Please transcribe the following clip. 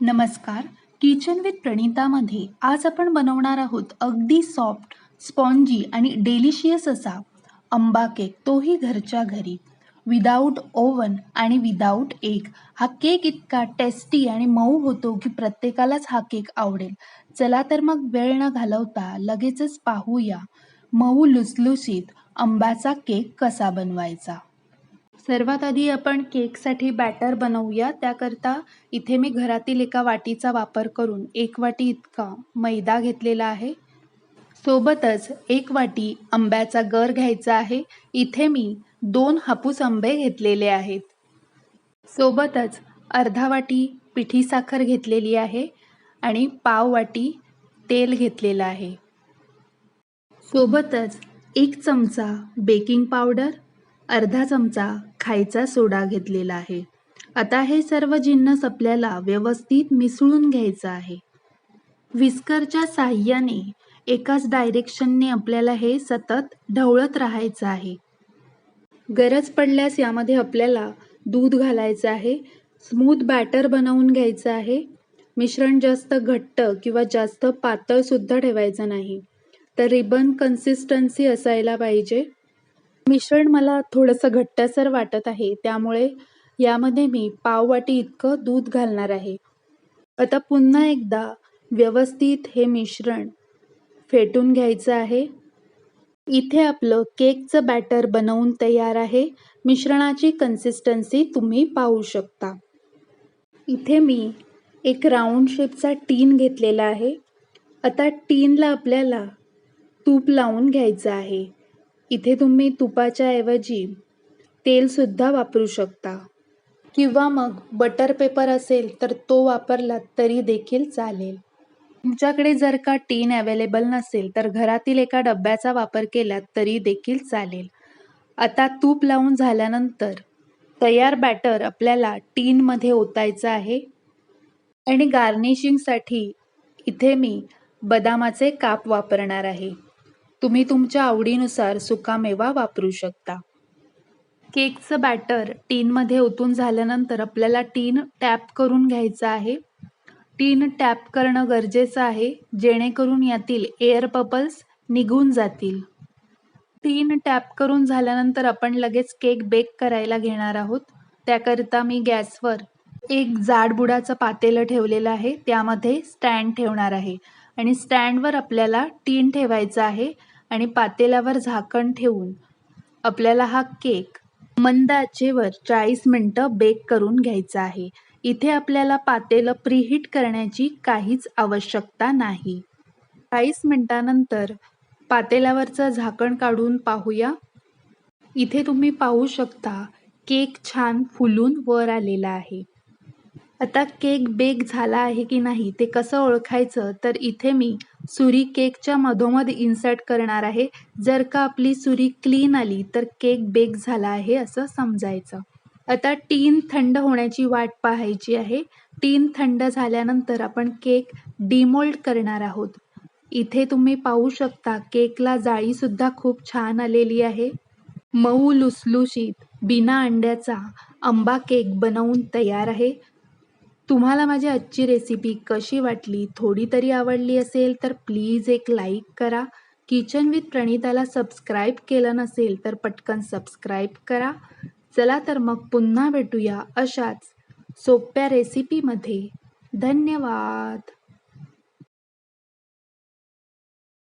नमस्कार. Kitchen with प्रणीतामध्ये आज आपण बनवणार आहोत अगदी सॉफ्ट, स्पॉन्जी आणि डेलिशियस असा आंबा केक, तोही घरच्या घरी. विदाऊट ओव्हन आणि विदाऊट एग. हा केक इतका टेस्टी आणि मऊ होतो की प्रत्येकालाच हा केक आवडेल. चला तर मग वेळ न घालवता लगेचच पाहूया मऊ लुसलुशीत आंब्याचा केक कसा बनवायचा. सर्वात आधी आपण केकसाठी बॅटर बनवूया. त्याकरता इथे मी घरातील एका वाटीचा वापर करून 1 वाटी इतका मैदा घेतलेला आहे. सोबतच 1 वाटी आंब्याचा गर घ्यायचा आहे. इथे मी 2 हापूस आंबे घेतलेले आहेत. सोबतच अर्धा वाटी पिठी साखर घेतलेली आहे आणि पाव वाटी तेल घेतलेलं आहे. सोबतच 1 चमचा बेकिंग पावडर, अर्धा चमचा खायचा सोडा घेतलेला आहे. आता हे सर्व जिन्नस आपल्याला व्यवस्थित मिसळून घ्यायचं आहे. विस्करच्या साहाय्याने एकाच डायरेक्शनने आपल्याला हे सतत ढवळत राहायचं आहे. गरज पडल्यास यामध्ये आपल्याला दूध घालायचं आहे. स्मूथ बॅटर बनवून घ्यायचं आहे. मिश्रण जास्त घट्ट किंवा जास्त पातळ सुद्धा ठेवायचं नाही. तर रिबन कन्सिस्टन्सी असायला पाहिजे. मिश्रण मला थोडंसं घट्टसर वाटत आहे, त्यामुळे यामध्ये मी पाव वाटी इतकं दूध घालणार आहे. आता पुन्हा एकदा व्यवस्थित हे मिश्रण फेटून घ्यायचं आहे. इथे आपलं केकचं बॅटर बनवून तयार आहे. मिश्रणाची कन्सिस्टन्सी तुम्ही पाहू शकता. इथे मी एक राऊंड शेपचा टीन घेतलेला आहे. आता टीनला आपल्याला तूप लावून घ्यायचं आहे. इथे तुम्ही तुपाच्या ऐवजी तेलसुद्धा वापरू शकता किंवा मग बटर पेपर असेल तर तो वापरलात तरी देखील चालेल. तुमच्याकडे जर का टीन अवेलेबल नसेल तर घरातील एका डब्याचा वापर केलात तरी देखील चालेल. आता तूप लावून झाल्यानंतर तयार बॅटर आपल्याला टीनमध्ये ओतायचं आहे आणि गार्निशिंगसाठी इथे मी बदामाचे काप वापरणार आहे. तुम्ही तुमच्या आवडीनुसार सुकामेवा वापरू शकता. केकचं बॅटर टीनमध्ये ओतून झाल्यानंतर आपल्याला टीन टॅप करून घ्यायचं आहे. टीन टॅप करणं गरजेचं आहे, जेणेकरून यातील एअर बबल्स निघून जातील. टीन टॅप करून झाल्यानंतर आपण लगेच केक बेक करायला घेणार आहोत. त्याकरिता मी गॅसवर एक जाडबुडाचं पातेलं ठेवलेलं आहे. त्यामध्ये स्टँड ठेवणार आहे आणि स्टँडवर आपल्याला टीन ठेवायचं आहे आणि पातेल्यावर झाकण ठेवून आपल्याला हा केक मंद आचेवर 40 मिनिटं बेक करून घ्यायचा आहे. इथे आपल्याला पातेलं प्रीहीट करण्याची काहीच आवश्यकता नाही. 40 मिनिटानंतर पातेल्यावरचं झाकण काढून पाहूया. इथे तुम्ही पाहू शकता केक छान फुलून वर आलेला आहे. आता केक बेक झाला आहे की नाही ते कसं ओळखायचं, तर इथे मी सुरी केकच्या मधोमध इन्सर्ट करणार आहे. जर का आपली सुरी क्लीन आली तर केक बेक झाला आहे असं समजायचं. आता टीन थंड होण्याची वाट पाहायची आहे. टीन थंड झाल्यानंतर आपण केक डिमोल्ड करणार आहोत. इथे तुम्ही पाहू शकता केकला जाळीसुद्धा खूप छान आलेली आहे. मऊ लुसलुशीत बिना अंड्याचा आंबा केक बनवून तयार आहे. तुम्हाला माझी आजची रेसिपी कशी वाटली, थोडी तरी आवडली असेल तर प्लीज एक लाईक करा. किचन विथ प्रणीताला सबस्क्राईब केलं नसेल तर पटकन सबस्क्राईब करा. चला तर मग पुन्हा भेटूया अशाच सोप्या रेसिपीमध्ये. धन्यवाद.